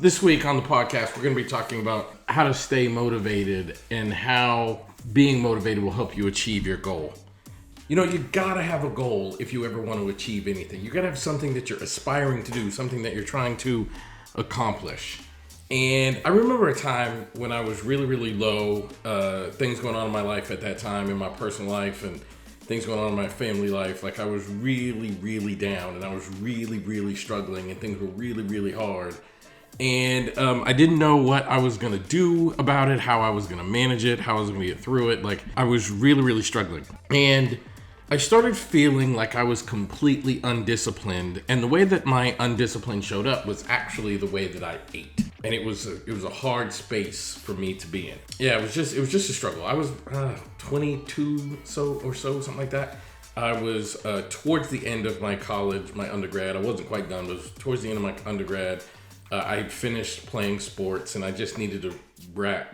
This week on the podcast, we're going to be talking about how to stay motivated and how being motivated will help you achieve your goal. You know, you gotta have a goal if you ever want to achieve anything. You gotta have something that you're aspiring to do, something that you're trying to accomplish. And I remember a time when I was really, really low, things going on in my life at that time, in my personal life, and things going on in my family life. Like I was really, really down, and I was really, really struggling, and things were really, really hard. And I didn't know what I was going to do about it, how I was going to manage it, how I was going to get through it. Like I was really, really struggling. And I started feeling like I was completely undisciplined. And the way that my undiscipline showed up was actually the way that I ate. And it was a hard space for me to be in. Yeah, it was just a struggle. I was 22 or so, something like that. I was towards the end of my college, my undergrad. I wasn't quite done, but it was towards the end of my undergrad. I had finished playing sports, and I just needed to wrap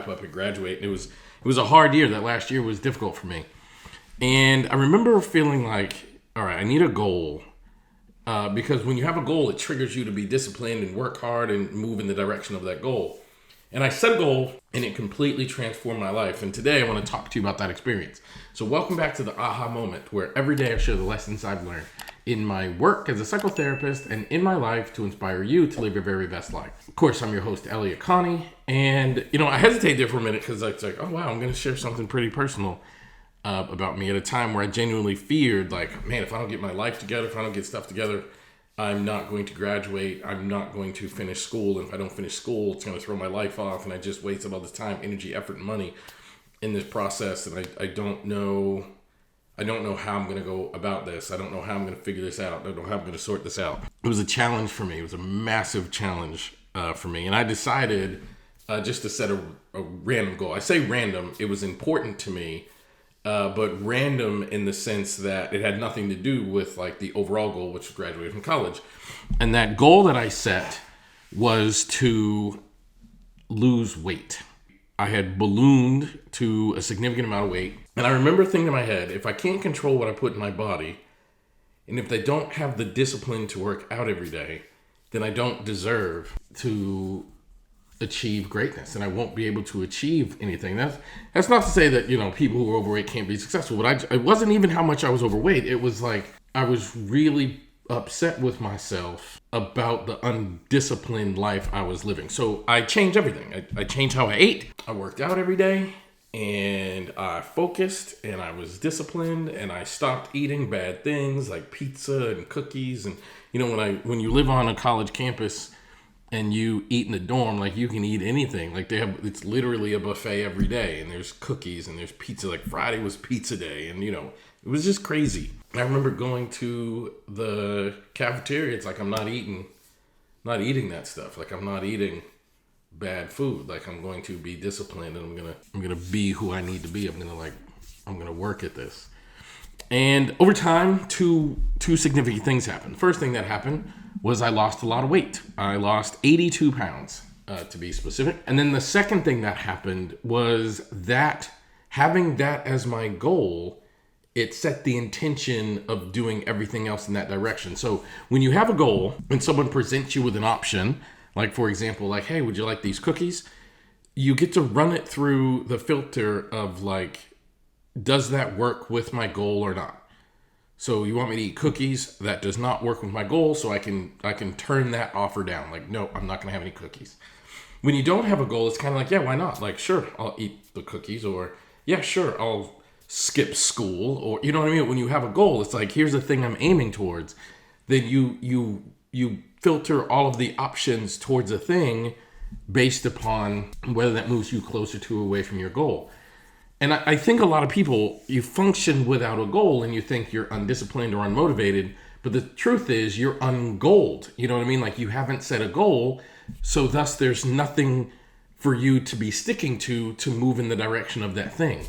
up and graduate. It was a hard year. That last year was difficult for me, and I remember feeling like, all right, I need a goal, because when you have a goal, it triggers you to be disciplined and work hard and move in the direction of that goal. And I set a goal, and it completely transformed my life. And today, I want to talk to you about that experience. So welcome back to the aha moment, where every day I share the lessons I've learned in my work as a psychotherapist and in my life to inspire you to live your very best life. Of course, I'm your host, Elliott, Connie. And, I hesitated there for a minute because it's like, oh, wow, I'm going to share something pretty personal about me at a time where I genuinely feared, like, man, if I don't get my life together, if I don't get stuff together, I'm not going to graduate. I'm not going to finish school. And if I don't finish school, it's going to throw my life off. And I just wasted all this time, energy, effort, and money in this process. And I don't know how I'm going to go about this. I don't know how I'm going to figure this out. I don't know how I'm going to sort this out. It was a challenge for me. It was a massive challenge for me. And I decided just to set a random goal. I say random. It was important to me, but random in the sense that it had nothing to do with like the overall goal, which was graduate from college. And that goal that I set was to lose weight. I had ballooned to a significant amount of weight. And I remember thinking in my head, if I can't control what I put in my body, and if I don't have the discipline to work out every day, then I don't deserve to achieve greatness, and I won't be able to achieve anything. That's not to say that, people who are overweight can't be successful, but it wasn't even how much I was overweight. It was like I was really upset with myself about the undisciplined life I was living. So I changed everything. I changed how I ate. I worked out every day, and I focused, and I was disciplined, and I stopped eating bad things like pizza and cookies. And when you live on a college campus and you eat in the dorm, like you can eat anything. Like it's literally a buffet every day, and there's cookies and there's pizza. Like Friday was pizza day, and it was just crazy. I remember going to the cafeteria. It's like I'm not eating that stuff. Like I'm not eating bad food. Like I'm going to be disciplined, and I'm gonna be who I need to be. I'm gonna work at this. And over time, two significant things happened. The first thing that happened was I lost a lot of weight. I lost 82 pounds, to be specific. And then the second thing that happened was that having that as my goal, it set the intention of doing everything else in that direction. So when you have a goal and someone presents you with an option, like for example, like, hey, would you like these cookies? You get to run it through the filter of like, does that work with my goal or not? So you want me to eat cookies? That does not work with my goal, so I can turn that offer down. Like, no, I'm not going to have any cookies. When you don't have a goal, it's kind of like, yeah, why not? Like, sure, I'll eat the cookies, or yeah, sure, I'll skip school, or you know what I mean? When you have a goal, it's like, here's the thing I'm aiming towards. Then you filter all of the options towards a thing based upon whether that moves you closer to or away from your goal. And I think a lot of people, you function without a goal and you think you're undisciplined or unmotivated, but the truth is you're ungoaled. You know what I mean? Like you haven't set a goal, so thus there's nothing for you to be sticking to move in the direction of that thing.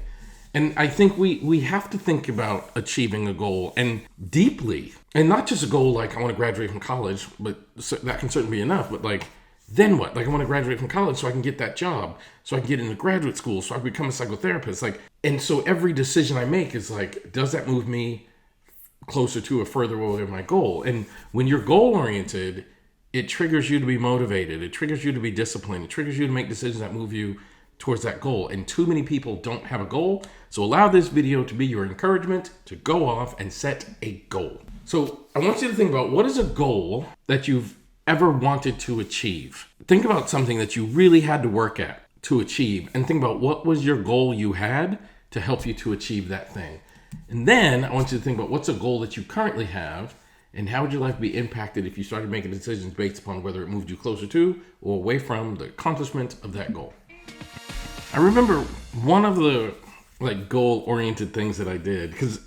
And I think we have to think about achieving a goal and deeply, and not just a goal like I want to graduate from college, but that can certainly be enough, but like, then what? Like I want to graduate from college so I can get that job, so I can get into graduate school, so I can become a psychotherapist. Like, and so every decision I make is like, does that move me closer to or further away from my goal? And when you're goal oriented, it triggers you to be motivated. It triggers you to be disciplined. It triggers you to make decisions that move you towards that goal. And too many people don't have a goal. So allow this video to be your encouragement to go off and set a goal. So I want you to think about, what is a goal that you've ever wanted to achieve? Think about something that you really had to work at to achieve, and think about what was your goal you had to help you to achieve that thing. And then I want you to think about, what's a goal that you currently have, and how would your life be impacted if you started making decisions based upon whether it moved you closer to or away from the accomplishment of that goal. I remember one of the goal-oriented things that I did, because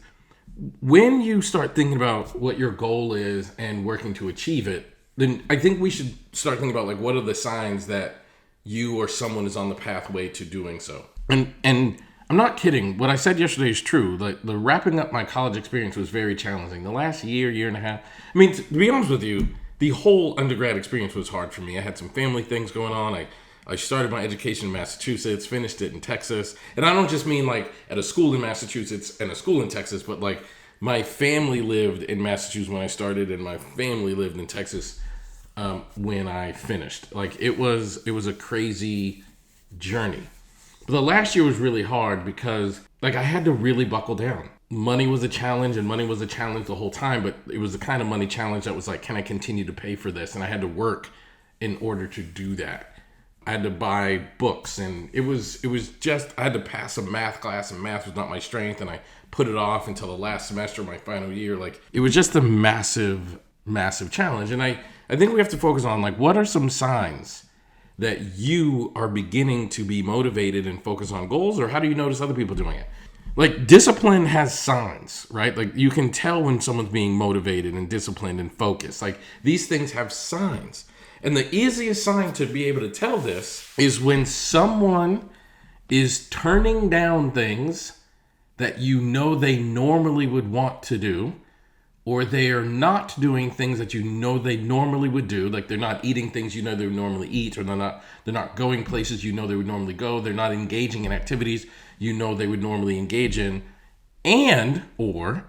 when you start thinking about what your goal is and working to achieve it, then I think we should start thinking about what are the signs that you or someone is on the pathway to doing so. And I'm not kidding. What I said yesterday is true. The wrapping up my college experience was very challenging. The last year and a half. I mean, to be honest with you, the whole undergrad experience was hard for me. I had some family things going on. I started my education in Massachusetts, finished it in Texas. And I don't just mean at a school in Massachusetts and a school in Texas, but my family lived in Massachusetts when I started, and my family lived in Texas when I finished. It was a crazy journey. But the last year was really hard because I had to really buckle down. Money was a challenge, and money was a challenge the whole time, but it was the kind of money challenge that was can I continue to pay for this? And I had to work in order to do that. I had to buy books, and it was just, I had to pass a math class, and math was not my strength, and I put it off until the last semester of my final year. It was just a massive, massive challenge. And I think we have to focus on what are some signs that you are beginning to be motivated and focus on goals, or how do you notice other people doing it? Discipline has signs, right? You can tell when someone's being motivated and disciplined and focused. These things have signs. And the easiest sign to be able to tell this is when someone is turning down things that they normally would want to do, or they are not doing things that they normally would do. They're not eating things they would normally eat, or they're not going places they would normally go. They're not engaging in activities they would normally engage in, or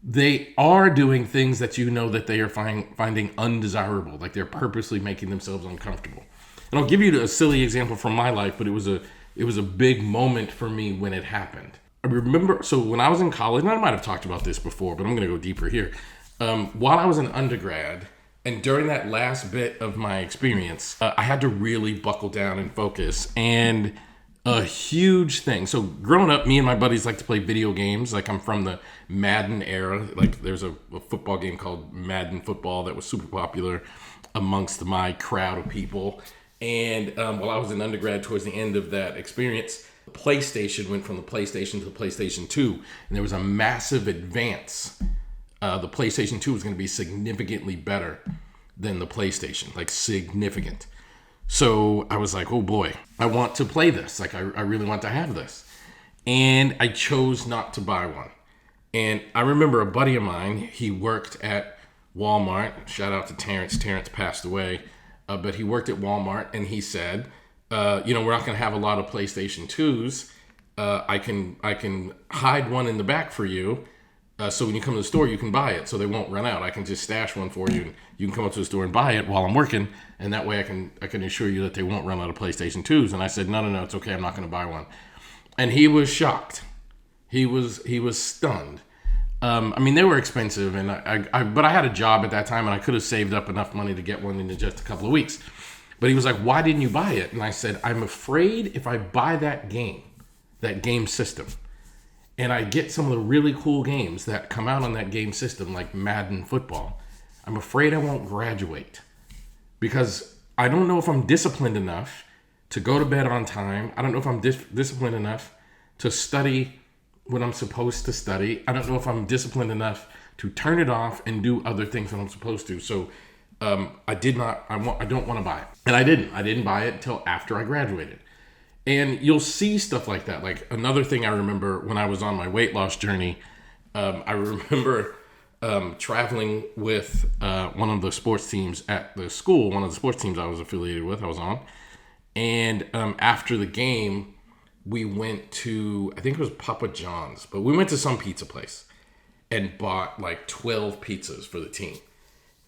they are doing things that that they are finding undesirable, they're purposely making themselves uncomfortable. And I'll give you a silly example from my life, but it was a big moment for me when it happened. I remember, so when I was in college, and I might have talked about this before, but I'm going to go deeper here. While I was an undergrad, and during that last bit of my experience, I had to really buckle down and focus. And a huge thing. So growing up, me and my buddies like to play video games. I'm from the Madden era. There's a football game called Madden Football that was super popular amongst my crowd of people. And while I was an undergrad, towards the end of that experience, the PlayStation went from the PlayStation to the PlayStation 2. And there was a massive advance. The PlayStation 2 was going to be significantly better than the PlayStation, significant. So I was oh boy, I want to play this. I really want to have this. And I chose not to buy one. And I remember a buddy of mine, he worked at Walmart. Shout out to Terrence. Terrence passed away. But he worked at Walmart, and he said, we're not going to have a lot of PlayStation 2s. I can hide one in the back for you. So when you come to the store, you can buy it, so they won't run out. I can just stash one for you, and you can come up to the store and buy it while I'm working, and that way I can assure you that they won't run out of PlayStation 2s. And I said, no, it's okay. I'm not going to buy one. And he was shocked. He was stunned. They were expensive, and but I had a job at that time, and I could have saved up enough money to get one in just a couple of weeks. But he was like, why didn't you buy it? And I said, I'm afraid if I buy that game system, and I get some of the really cool games that come out on that game system, like Madden Football, I'm afraid I won't graduate. Because I don't know if I'm disciplined enough to go to bed on time. I don't know if I'm disciplined enough to study what I'm supposed to study. I don't know if I'm disciplined enough to turn it off and do other things that I'm supposed to. So I don't want to buy it. And I didn't buy it until after I graduated. And you'll see stuff like that. Another thing I remember when I was on my weight loss journey, I remember traveling with one of the sports teams at the school, one of the sports teams I was affiliated with, I was on. And after the game, we went to, I think it was Papa John's, but we went to some pizza place and bought 12 pizzas for the team.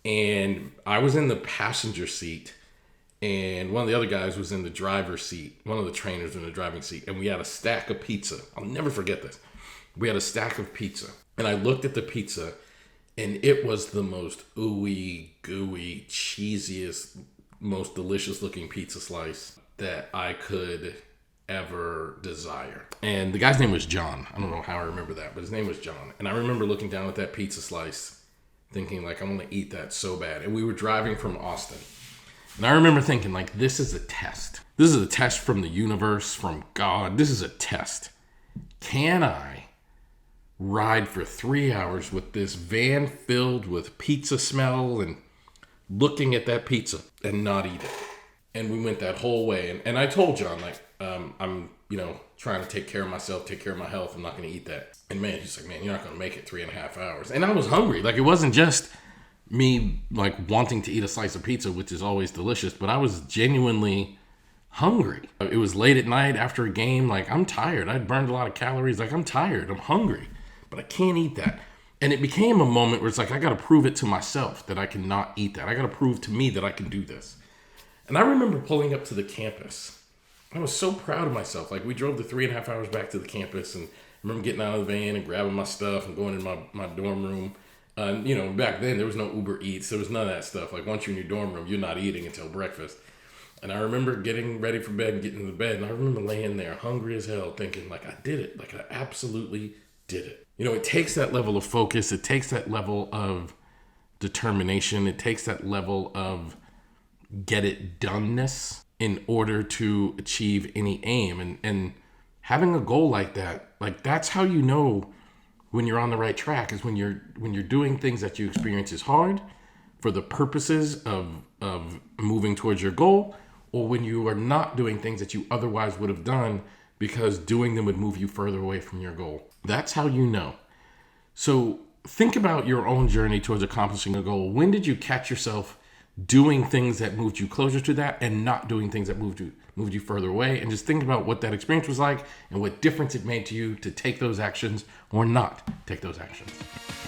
And I was in the passenger seat, and one of the other guys was in the driver's seat. One of the trainers in the driving seat, and we had a stack of pizza. I'll never forget this. We had a stack of pizza, and I looked at the pizza, and it was the most ooey gooey, cheesiest, most delicious looking pizza slice that I could ever desire. And the guy's name was John. I don't know how I remember that, but his name was John. And I remember looking down at that pizza slice, thinking like, I'm gonna eat that so bad. And we were driving from Austin. And I remember thinking like, this is a test. This is a test from the universe, from God. This is a test. Can I ride for 3 hours with this van filled with pizza smell and looking at that pizza and not eat it? And we went that whole way. And I told John, like, I'm, trying to take care of myself, take care of my health. I'm not going to eat that. And man, he's like, man, you're not going to make it 3.5 hours. And I was hungry. Like, it wasn't just me, like, wanting to eat a slice of pizza, which is always delicious, but I was genuinely hungry. It was late at night after a game. Like, I'm tired. I'd burned a lot of calories. Like, I'm tired. I'm hungry, but I can't eat that. And it became a moment where it's like, I got to prove it to myself that I cannot eat that. I got to prove to me that I can do this. And I remember pulling up to the campus. I was so proud of myself. Like, we drove the 3.5 hours back to the campus, and I remember getting out of the van and grabbing my stuff and going in my dorm room. Back then there was no Uber Eats. There was none of that stuff. Like, once you're in your dorm room, you're not eating until breakfast. And I remember getting ready for bed and getting into bed, and I remember laying there hungry as hell thinking, like, I did it. Like, I absolutely did it. It takes that level of focus. It takes that level of determination. It takes that level of get it doneness in order to achieve any aim. And having a goal like that, like, that's how you know when you're on the right track, is when you're doing things that you experience as hard for the purposes of moving towards your goal, or when you are not doing things that you otherwise would have done because doing them would move you further away from your goal. That's how you know. So think about your own journey towards accomplishing a goal. When did you catch yourself doing things that moved you closer to that and not doing things that moved you further away? And just think about what that experience was like and what difference it made to you to take those actions or not take those actions.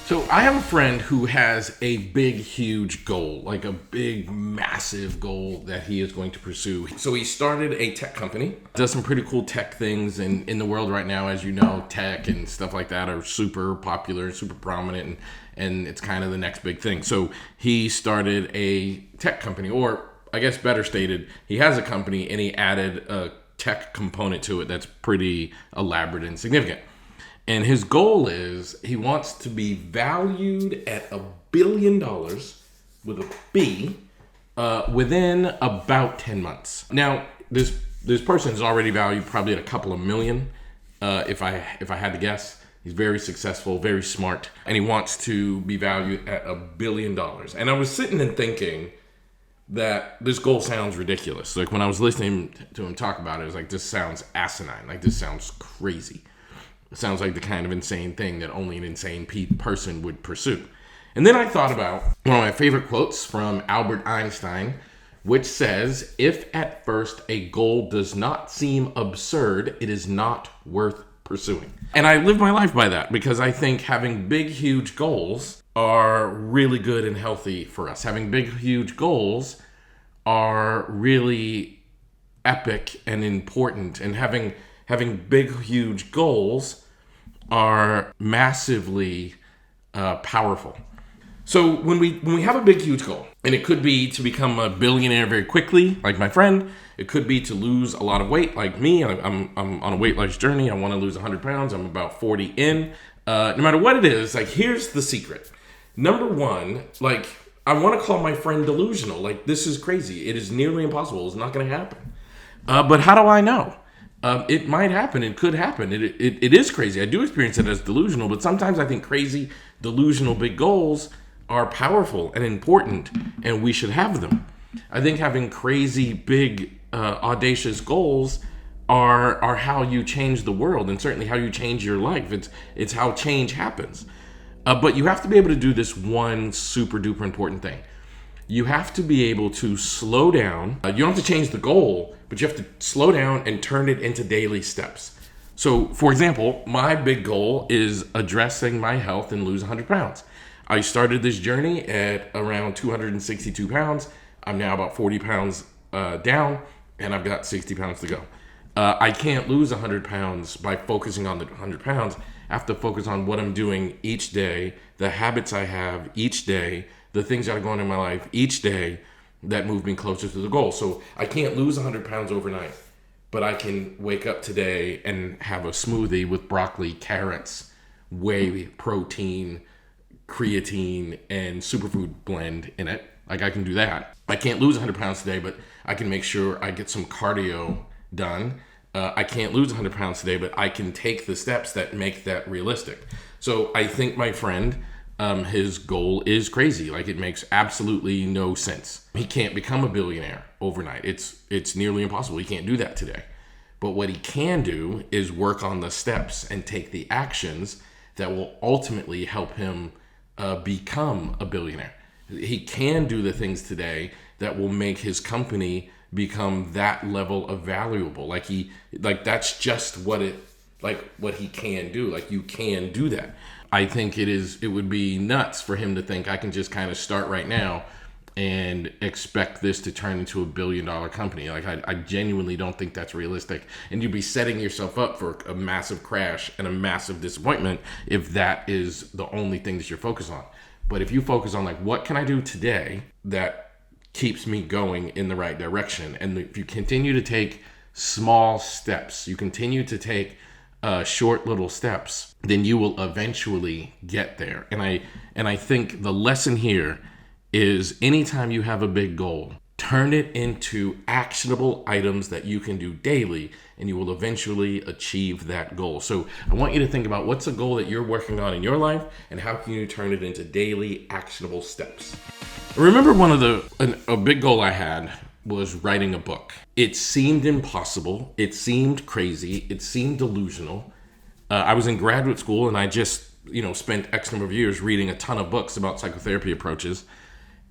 So I have a friend who has a big, huge goal, like a big, massive goal that he is going to pursue. So he started a tech company, does some pretty cool tech things in the world right now. As you know, tech and stuff like that are super popular, super prominent, and it's kind of the next big thing. So he started a tech company, or I guess better stated, he has a company and he added a tech component to it that's pretty elaborate and significant. And his goal is he wants to be valued at $1 billion with a B within about 10 months. Now, this person is already valued probably at a couple of million, if I had to guess. He's very successful, very smart, and he wants to be valued at $1 billion. And I was sitting and thinking that this goal sounds ridiculous. Like, when I was listening to him talk about it, I was like, this sounds asinine. Like, this sounds crazy. It sounds like the kind of insane thing that only an insane person would pursue. And then I thought about one of my favorite quotes from Albert Einstein, which says, if at first a goal does not seem absurd, it is not worth pursuing. And I live my life by that, because I think having big, huge goals are really good and healthy for us. Having big, huge goals are really epic and important. And having big, huge goals are massively powerful. So when we have a big, huge goal, and it could be to become a billionaire very quickly, like my friend. It could be to lose a lot of weight, like me. I'm on a weight loss journey. I want to lose 100 pounds. I'm about 40 in. No matter what it is, like, here's the secret. Number one, like, I want to call my friend delusional. Like, this is crazy. It is nearly impossible. It's not going to happen. But how do I know? It might happen. It could happen. It is crazy. I do experience it as delusional, but sometimes I think crazy, delusional big goals are powerful and important, and we should have them. I think having crazy, big, audacious goals are how you change the world, and certainly how you change your life. It's how change happens. But you have to be able to do this one super duper important thing. You have to be able to slow down. You don't have to change the goal, but you have to slow down and turn it into daily steps. So, for example, my big goal is addressing my health and lose 100 pounds. I started this journey at around 262 pounds. I'm now about 40 pounds down, and I've got 60 pounds to go. I can't lose 100 pounds by focusing on the 100 pounds. I have to focus on what I'm doing each day, the habits I have each day, the things that are going on in my life each day that move me closer to the goal. So I can't lose 100 pounds overnight, but I can wake up today and have a smoothie with broccoli, carrots, whey protein, creatine, and superfood blend in it. Like, I can do that. I can't lose 100 pounds today, but I can make sure I get some cardio done. I can't lose 100 pounds today, but I can take the steps that make that realistic. So I think my friend, his goal is crazy. Like, it makes absolutely no sense. He can't become a billionaire overnight. It's nearly impossible. He can't do that today. But what he can do is work on the steps and take the actions that will ultimately help him become a billionaire. He can do the things today that will make his company become that level of valuable. Like, that's just what he can do. Like, you can do that. I think it would be nuts for him to think I can just kind of start right now and expect this to turn into a $1 billion company. Like, I genuinely don't think that's realistic. And you'd be setting yourself up for a massive crash and a massive disappointment if that is the only thing that you're focused on. But if you focus on, like, what can I do today that keeps me going in the right direction? And if you continue to take small steps, you continue to take short little steps, then you will eventually get there. And I think the lesson here is, anytime you have a big goal, turn it into actionable items that you can do daily, and you will eventually achieve that goal. So I want you to think about, what's a goal that you're working on in your life, and how can you turn it into daily actionable steps? I remember a big goal I had was writing a book. It seemed impossible. It seemed crazy. It seemed delusional. I was in graduate school, and I just, spent X number of years reading a ton of books about psychotherapy approaches.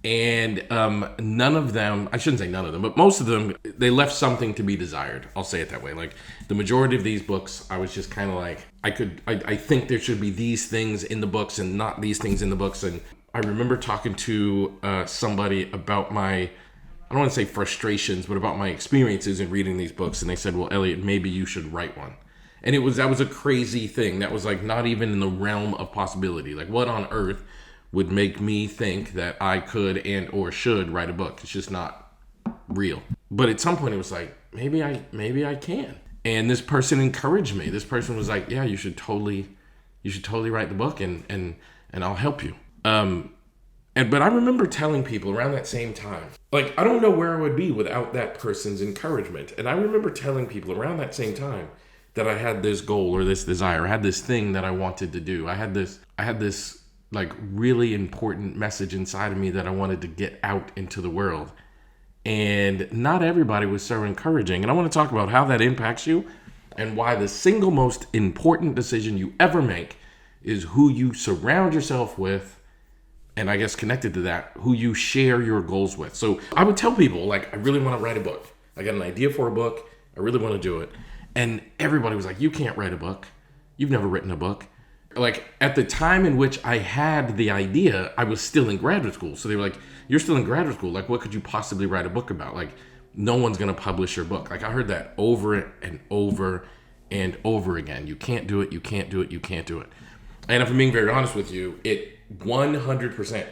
And none of them, I shouldn't say none of them, but most of them, they left something to be desired. I'll say it that way. Like, the majority of these books, I was just kind of like, I think there should be these things in the books and not these things in the books. And I remember talking to somebody about I don't want to say frustrations, but about my experiences in reading these books. And they said, well, Elliott, maybe you should write one. And that was a crazy thing. That was, like, not even in the realm of possibility. Like, what on earth would make me think that I could and or should write a book? It's just not real. But at some point it was like, maybe I can. And this person encouraged me. This person was like, yeah, you should totally write the book, and I'll help you. But I remember telling people around that same time, like, I don't know where I would be without that person's encouragement. And I remember telling people around that same time that I had this goal or this desire. I had this thing that I wanted to do. I had this like, really important message inside of me that I wanted to get out into the world. And not everybody was so encouraging. And I want to talk about how that impacts you, and why the single most important decision you ever make is who you surround yourself with, and I guess connected to that, who you share your goals with. So I would tell people, like, I really want to write a book. I got an idea for a book. I really want to do it. And everybody was like, you can't write a book. You've never written a book. Like, at the time in which I had the idea, I was still in graduate school. So they were like, you're still in graduate school. Like, what could you possibly write a book about? Like, no one's going to publish your book. Like, I heard that over and over and over again. You can't do it. You can't do it. You can't do it. And if I'm being very honest with you, it 100%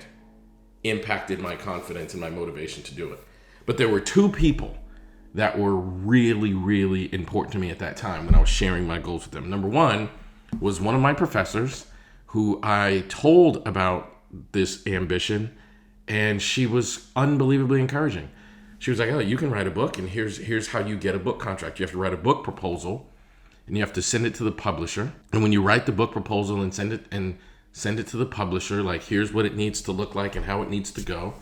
impacted my confidence and my motivation to do it. But there were two people that were really, really important to me at that time when I was sharing my goals with them. Number one was one of my professors, who I told about this ambition, and she was unbelievably encouraging. She was like, oh, you can write a book, and here's how you get a book contract. You have to write a book proposal, and you have to send it to the publisher. And when you write the book proposal and send it to the publisher, like, here's what it needs to look like and how it needs to go.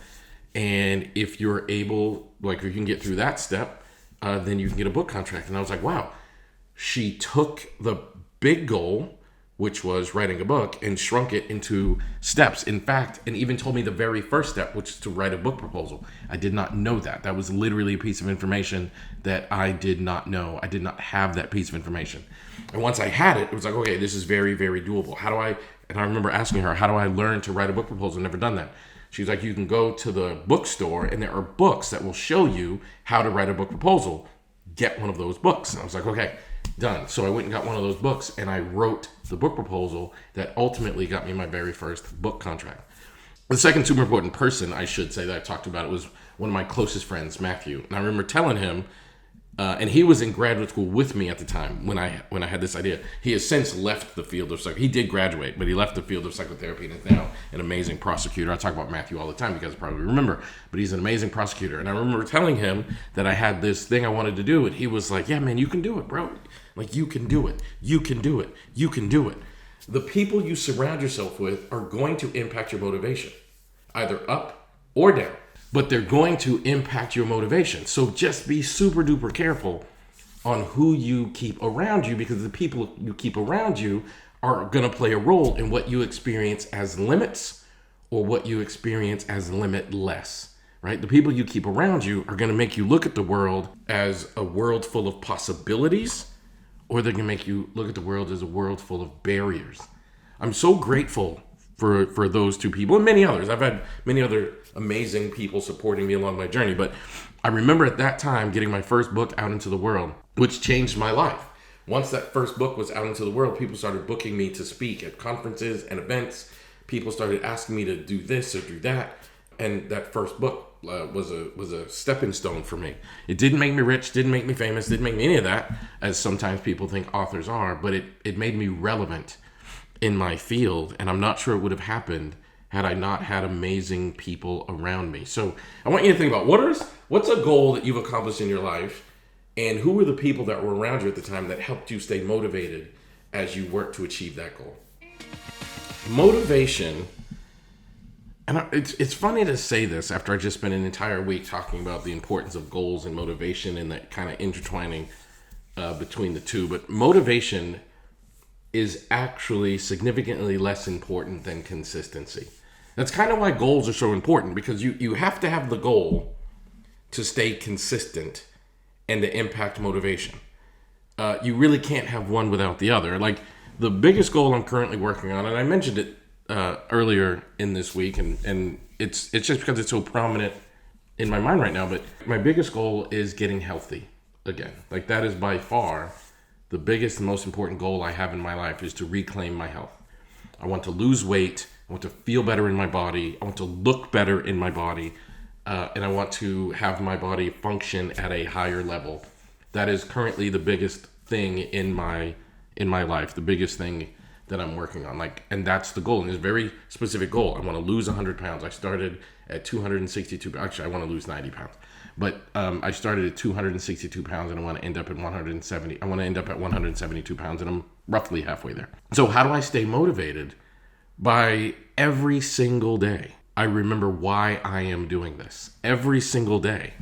And if you're able, like, if you can get through that step, then you can get a book contract. And I was like, wow. She took the big goal, which was writing a book, and shrunk it into steps. In fact, and even told me the very first step, which is to write a book proposal. I did not know that. That was literally a piece of information that I did not know. I did not have that piece of information. And once I had it, it was like, okay, this is very, very doable. How do I And I remember asking her, how do I learn to write a book proposal? I've never done that. She's like, you can go to the bookstore and there are books that will show you how to write a book proposal. Get one of those books. And I was like, okay, done. So I went and got one of those books and I wrote the book proposal that ultimately got me my very first book contract. The second super important person, I should say, that I talked about, it was one of my closest friends, Matthew. And I remember telling him, and he was in graduate school with me at the time when I had this idea. He has since left the field of psychotherapy. He did graduate, but he left the field of psychotherapy and is now an amazing prosecutor. I talk about Matthew all the time, you guys probably remember, but he's an amazing prosecutor. And I remember telling him that I had this thing I wanted to do, and he was like, yeah, man, you can do it, bro. Like, you can do it. You can do it. You can do it. The people you surround yourself with are going to impact your motivation, either up or down. But they're going to impact your motivation. So just be super duper careful on who you keep around you, because the people you keep around you are going to play a role in what you experience as limits or what you experience as limitless, right? The people you keep around you are going to make you look at the world as a world full of possibilities, or they're going to make you look at the world as a world full of barriers. I'm so grateful for those two people and many others. I've had many other amazing people supporting me along my journey, but I remember at that time getting my first book out into the world, which changed my life. Once that first book was out into the world, people started booking me to speak at conferences and events. People started asking me to do this or do that, and that first book was a stepping stone for me. It didn't make me rich, didn't make me famous, didn't make me any of that, as sometimes people think authors are, but it made me relevant in my field, and I'm not sure it would have happened had I not had amazing people around me. So I want you to think about what's a goal that you've accomplished in your life, and who were the people that were around you at the time that helped you stay motivated as you work to achieve that goal. Motivation, and it's funny to say this after I just spent an entire week talking about the importance of goals and motivation and that kind of intertwining between the two, but motivation is actually significantly less important than consistency. That's kind of why goals are so important, because you have to have the goal to stay consistent and to impact motivation. You really can't have one without the other. Like, the biggest goal I'm currently working on, and I mentioned it earlier in this week, and it's just because it's so prominent in my mind right now, but my biggest goal is getting healthy again. Like, that is by far the biggest and most important goal I have in my life, is to reclaim my health. I want to lose weight. I want to feel better in my body. I want to look better in my body. And I want to have my body function at a higher level. That is currently the biggest thing in my life, the biggest thing that I'm working on. And that's the goal. And it's a very specific goal. I want to lose 100 pounds. I started at 262. Actually, I want to lose 90 pounds. But I started at 262 pounds, and I want to end up at 170. I want to end up at 172 pounds, and I'm roughly halfway there. So how do I stay motivated? By every single day, I remember why I am doing this. Every single day,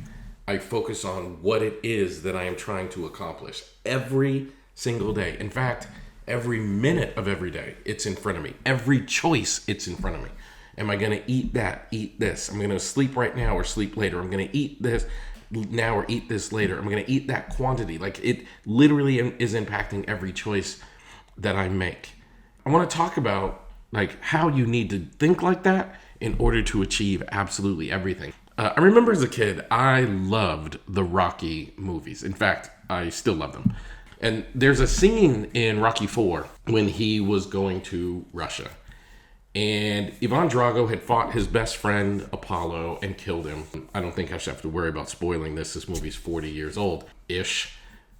I focus on what it is that I am trying to accomplish. Every single day. In fact, every minute of every day, it's in front of me. Every choice, it's in front of me. Am I going to eat that, eat this? I'm going to sleep right now or sleep later. I'm going to eat this now or eat this later. I'm going to eat that quantity. Like, it literally is impacting every choice that I make. I want to talk about how you need to think like that in order to achieve absolutely everything. I remember as a kid, I loved the Rocky movies. In fact, I still love them. And there's a scene in Rocky IV when he was going to Russia. And Ivan Drago had fought his best friend, Apollo, and killed him. I don't think I should have to worry about spoiling this. This movie's 40 years old-ish.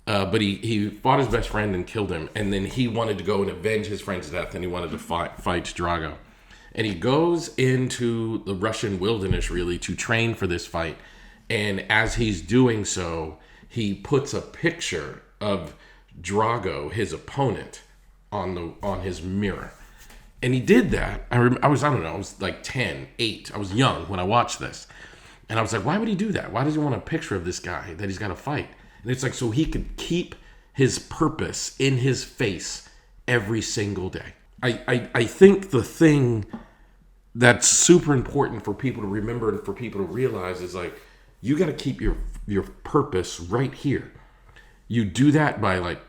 But he fought his best friend and killed him. And then he wanted to go and avenge his friend's death, and he wanted to fight Drago. And he goes into the Russian wilderness, really, to train for this fight. And as he's doing so, he puts a picture of Drago, his opponent, on his mirror. And he did that. I was like 10, 8. I was young when I watched this. And I was like, why would he do that? Why does he want a picture of this guy that he's got to fight? And it's like, so he could keep his purpose in his face every single day. I think the thing that's super important for people to remember and for people to realize is, like, you got to keep your purpose right here. You do that by, like,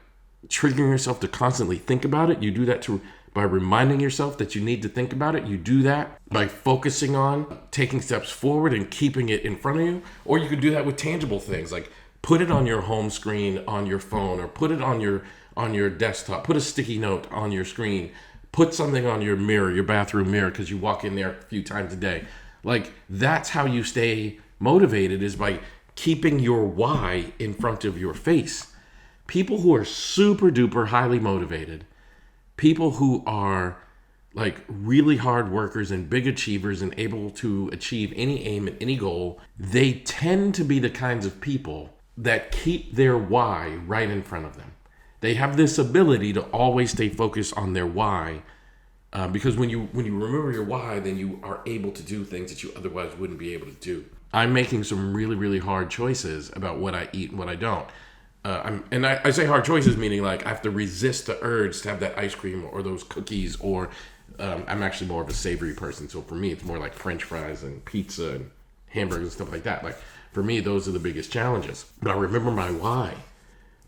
triggering yourself to constantly think about it. You do that by by reminding yourself that you need to think about it. You do that by focusing on taking steps forward and keeping it in front of you. Or you could do that with tangible things, like put it on your home screen on your phone, or put it on your desktop. Put a sticky note on your screen. Put something on your mirror, your bathroom mirror, because you walk in there a few times a day. Like, that's how you stay motivated, is by keeping your why in front of your face. People who are super duper highly motivated, people who are like really hard workers and big achievers and able to achieve any aim and any goal, they tend to be the kinds of people that keep their why right in front of them. They have this ability to always stay focused on their why, because when you remember your why, then you are able to do things that you otherwise wouldn't be able to do. I'm making some really, really hard choices about what I eat and what I don't. I say hard choices, meaning like I have to resist the urge to have that ice cream or those cookies, or I'm actually more of a savory person. So for me, it's more like French fries and pizza and hamburgers and stuff like that. Like for me, those are the biggest challenges. But I remember my why.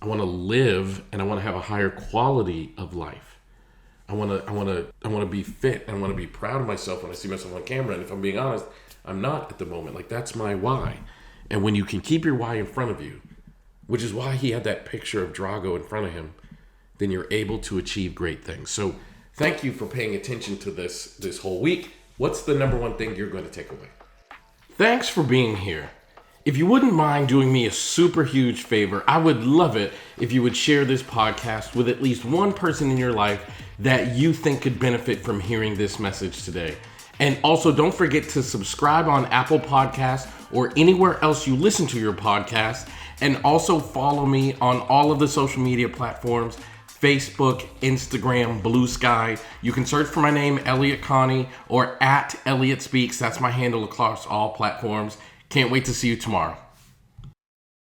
I want to live and I want to have a higher quality of life. I want to be fit. I want to be proud of myself when I see myself on camera. And if I'm being honest, I'm not at the moment. Like, that's my why. And when you can keep your why in front of you, which is why he had that picture of Drago in front of him, then you're able to achieve great things. So thank you for paying attention to this whole week. What's the number one thing you're going to take away? Thanks for being here. If you wouldn't mind doing me a super huge favor, I would love it if you would share this podcast with at least one person in your life that you think could benefit from hearing this message today. And also, don't forget to subscribe on Apple Podcasts or anywhere else you listen to your podcast. And also follow me on all of the social media platforms: Facebook, Instagram, Blue Sky. You can search for my name, Elliott Connie, or at Elliott Speaks. That's my handle across all platforms. Can't wait to see you tomorrow.